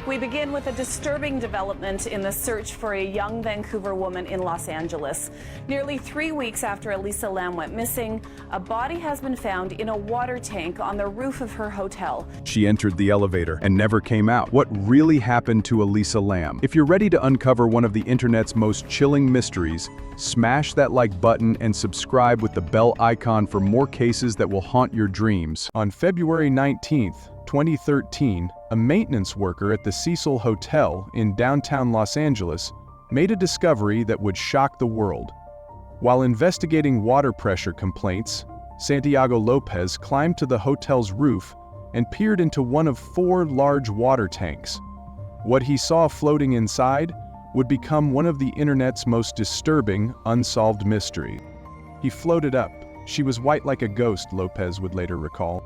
We begin with a disturbing development in the search for a young Vancouver woman in Los Angeles. Nearly 3 weeks after Elisa Lam went missing, a body has been found in a water tank on the roof of her hotel. She entered the elevator and never came out. What really happened to Elisa Lam? If you're ready to uncover one of the internet's most chilling mysteries, smash that like button and subscribe with the bell icon for more cases that will haunt your dreams. On February 19th, 2013, a maintenance worker at the Cecil Hotel in downtown Los Angeles made a discovery that would shock the world. While investigating water pressure complaints, Santiago Lopez climbed to the hotel's roof and peered into one of 4 large water tanks. What he saw floating inside would become one of the internet's most disturbing unsolved mysteries. He floated up. She was white like a ghost, Lopez would later recall.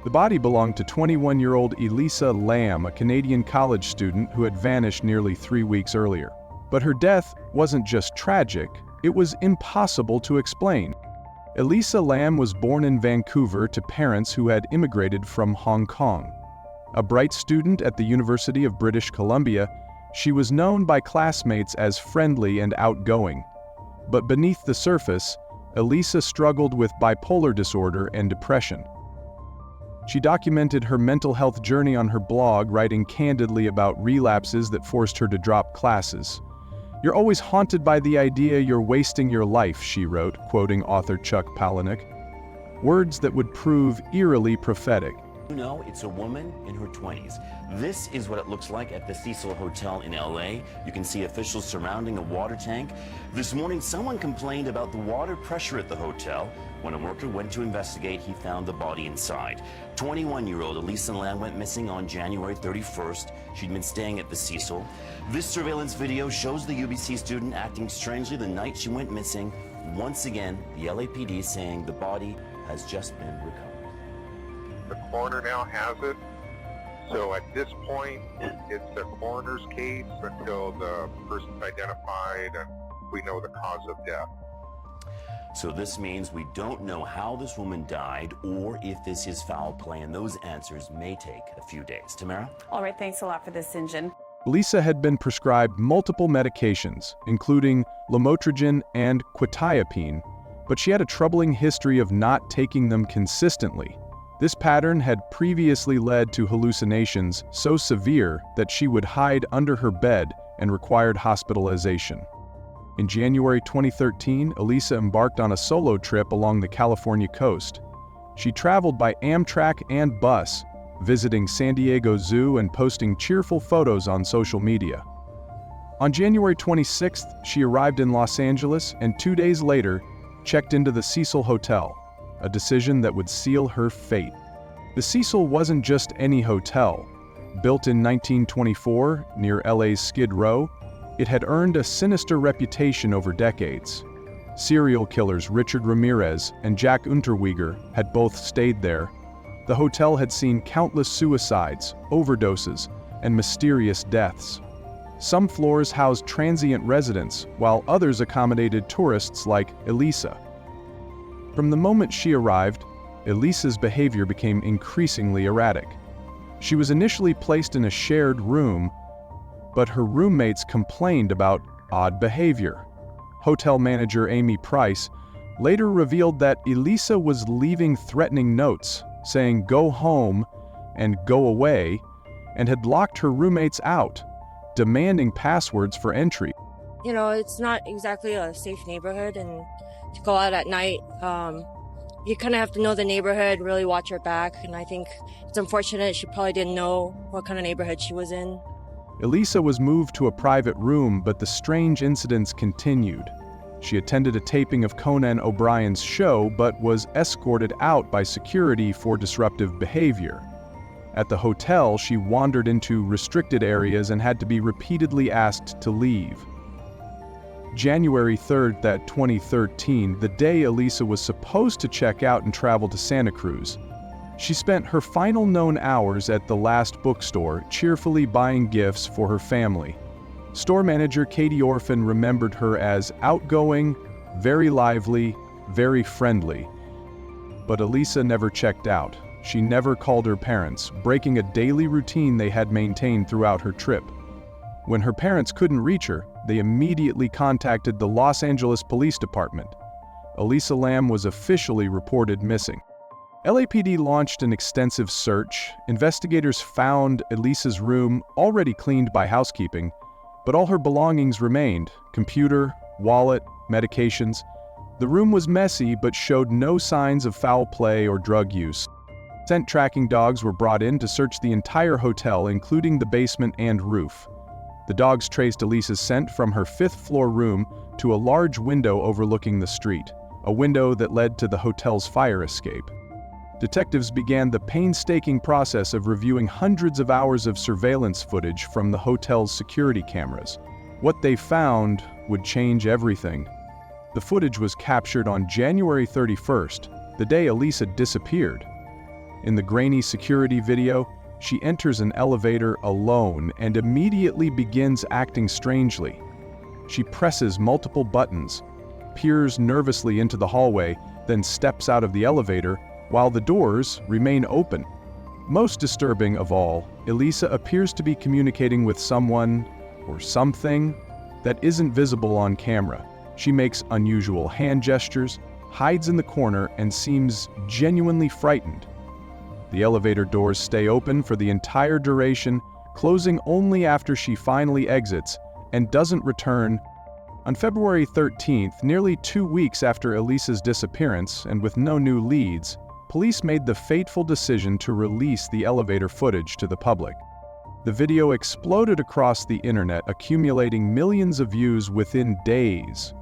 The body belonged to 21-year-old Elisa Lam, a Canadian college student who had vanished nearly 3 weeks earlier. But her death wasn't just tragic, it was impossible to explain. Elisa Lam was born in Vancouver to parents who had immigrated from Hong Kong. A bright student at the University of British Columbia, she was known by classmates as friendly and outgoing. But beneath the surface, Elisa struggled with bipolar disorder and depression. She documented her mental health journey on her blog, writing candidly about relapses that forced her to drop classes. "You're always haunted by the idea you're wasting your life," she wrote, quoting author Chuck Palahniuk. Words that would prove eerily prophetic. You know, it's a woman in her 20s. This is what it looks like at the Cecil Hotel in LA. You can see officials surrounding a water tank. This morning, someone complained about the water pressure at the hotel. When a worker went to investigate, he found the body inside. 21-year-old Elisa Lam went missing on January 31st. She'd been staying at the Cecil. This surveillance video shows the UBC student acting strangely the night she went missing. Once again, the LAPD saying the body has just been recovered. The coroner now has it, so at this point, it's the coroner's case until the person's identified and we know the cause of death. So this means we don't know how this woman died or if this is foul play, and those answers may take a few days. Tamara? All right, thanks a lot for this, Sinjin. Elisa had been prescribed multiple medications, including lamotrigine and quetiapine, but she had a troubling history of not taking them consistently. This pattern had previously led to hallucinations so severe that she would hide under her bed and required hospitalization. In January 2013, Elisa embarked on a solo trip along the California coast. She traveled by Amtrak and bus, visiting San Diego Zoo and posting cheerful photos on social media. On January 26th, she arrived in Los Angeles and 2 days later, checked into the Cecil Hotel, a decision that would seal her fate. The Cecil wasn't just any hotel. Built in 1924 near LA's Skid Row, it had earned a sinister reputation over decades. Serial killers Richard Ramirez and Jack Unterweger had both stayed there. The hotel had seen countless suicides, overdoses, and mysterious deaths. Some floors housed transient residents, while others accommodated tourists like Elisa. From the moment she arrived, Elisa's behavior became increasingly erratic. She was initially placed in a shared room, but her roommates complained about odd behavior. Hotel manager Amy Price later revealed that Elisa was leaving threatening notes, saying "go home" and "go away," and had locked her roommates out, demanding passwords for entry. You know, it's not exactly a safe neighborhood, and to go out at night, you kind of have to know the neighborhood, really watch her back, and I think it's unfortunate she probably didn't know what kind of neighborhood she was in. Elisa was moved to a private room, but the strange incidents continued. She attended a taping of Conan O'Brien's show, but was escorted out by security for disruptive behavior. At the hotel, she wandered into restricted areas and had to be repeatedly asked to leave. January 3rd, 2013, the day Elisa was supposed to check out and travel to Santa Cruz. She spent her final known hours at the last bookstore, cheerfully buying gifts for her family. Store manager Katie Orphan remembered her as outgoing, very lively, very friendly. But Elisa never checked out. She never called her parents, breaking a daily routine they had maintained throughout her trip. When her parents couldn't reach her, they immediately contacted the Los Angeles Police Department. Elisa Lam was officially reported missing. LAPD launched an extensive search. Investigators found Elisa's room, already cleaned by housekeeping, but all her belongings remained: computer, wallet, medications. The room was messy but showed no signs of foul play or drug use. Scent tracking dogs were brought in to search the entire hotel, including the basement and roof. The dogs traced Elisa's scent from her fifth-floor room to a large window overlooking the street, a window that led to the hotel's fire escape. Detectives began the painstaking process of reviewing hundreds of hours of surveillance footage from the hotel's security cameras. What they found would change everything. The footage was captured on January 31st, the day Elisa disappeared. In the grainy security video, she enters an elevator alone and immediately begins acting strangely. She presses multiple buttons, peers nervously into the hallway, then steps out of the elevator while the doors remain open. Most disturbing of all, Elisa appears to be communicating with someone or something that isn't visible on camera. She makes unusual hand gestures, hides in the corner, and seems genuinely frightened. The elevator doors stay open for the entire duration, closing only after she finally exits and doesn't return. On February 13th, nearly 2 weeks after Elisa's disappearance and with no new leads, police made the fateful decision to release the elevator footage to the public. The video exploded across the internet, accumulating millions of views within days.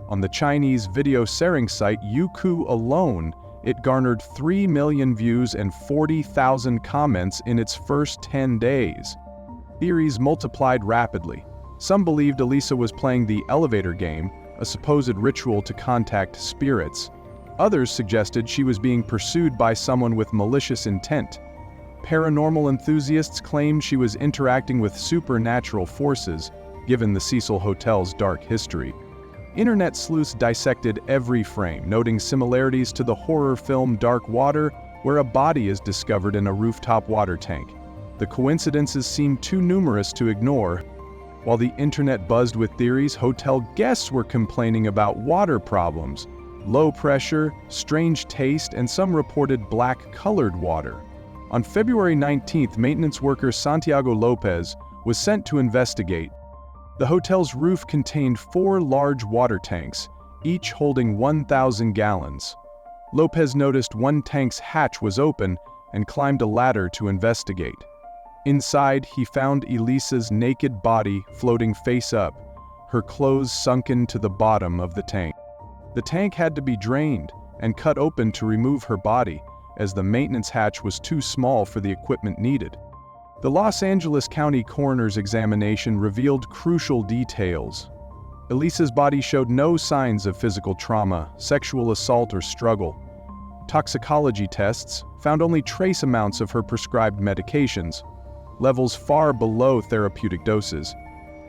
On the Chinese video sharing site Youku alone, it garnered 3 million views and 40,000 comments in its first 10 days. Theories multiplied rapidly. Some believed Elisa was playing the elevator game, a supposed ritual to contact spirits. Others suggested she was being pursued by someone with malicious intent. Paranormal enthusiasts claimed she was interacting with supernatural forces, given the Cecil Hotel's dark history. Internet sleuths dissected every frame, noting similarities to the horror film Dark Water, where a body is discovered in a rooftop water tank. The coincidences seemed too numerous to ignore. While the internet buzzed with theories, hotel guests were complaining about water problems, low pressure, strange taste, and some reported black-colored water. On February 19th, maintenance worker Santiago Lopez was sent to investigate. The hotel's roof contained 4 large water tanks, each holding 1,000 gallons. Lopez noticed one tank's hatch was open and climbed a ladder to investigate. Inside, he found Elisa's naked body floating face up, her clothes sunken to the bottom of the tank. The tank had to be drained and cut open to remove her body, as the maintenance hatch was too small for the equipment needed. The Los Angeles County Coroner's examination revealed crucial details. Elisa's body showed no signs of physical trauma, sexual assault, or struggle. Toxicology tests found only trace amounts of her prescribed medications, levels far below therapeutic doses,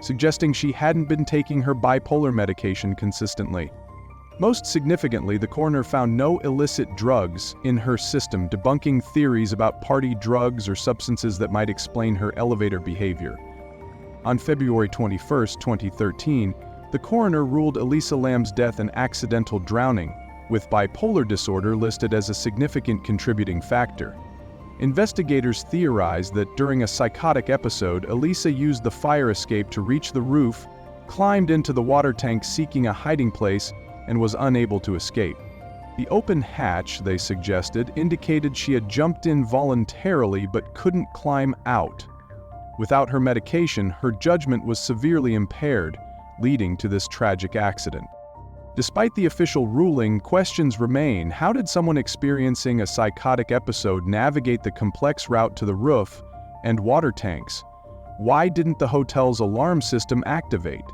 suggesting she hadn't been taking her bipolar medication consistently. Most significantly, the coroner found no illicit drugs in her system, debunking theories about party drugs or substances that might explain her elevator behavior. On February 21, 2013, the coroner ruled Elisa Lam's death an accidental drowning, with bipolar disorder listed as a significant contributing factor. Investigators theorized that during a psychotic episode, Elisa used the fire escape to reach the roof, climbed into the water tank seeking a hiding place, and was unable to escape. The open hatch, they suggested, indicated she had jumped in voluntarily but couldn't climb out. Without her medication, her judgment was severely impaired, leading to this tragic accident. Despite the official ruling, questions remain. How did someone experiencing a psychotic episode navigate the complex route to the roof and water tanks? Why didn't the hotel's alarm system activate?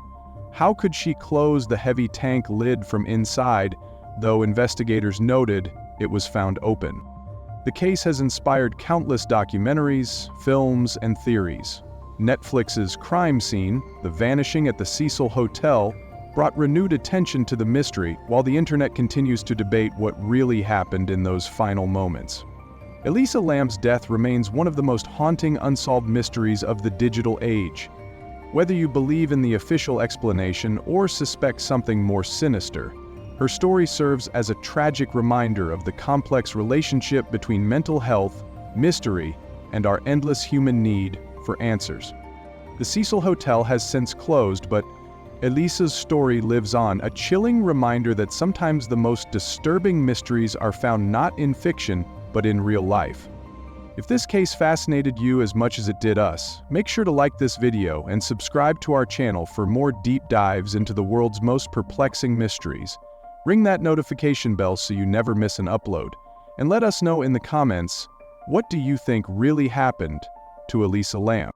How could she close the heavy tank lid from inside, though investigators noted it was found open? The case has inspired countless documentaries, films, and theories. Netflix's Crime Scene, The Vanishing at the Cecil Hotel, brought renewed attention to the mystery, while the internet continues to debate what really happened in those final moments. Elisa Lam's death remains one of the most haunting unsolved mysteries of the digital age. Whether you believe in the official explanation or suspect something more sinister, her story serves as a tragic reminder of the complex relationship between mental health, mystery, and our endless human need for answers. The Cecil Hotel has since closed, but Elisa's story lives on, a chilling reminder that sometimes the most disturbing mysteries are found not in fiction, but in real life. If this case fascinated you as much as it did us, make sure to like this video and subscribe to our channel for more deep dives into the world's most perplexing mysteries. Ring that notification bell so you never miss an upload. And let us know in the comments, what do you think really happened to Elisa Lam?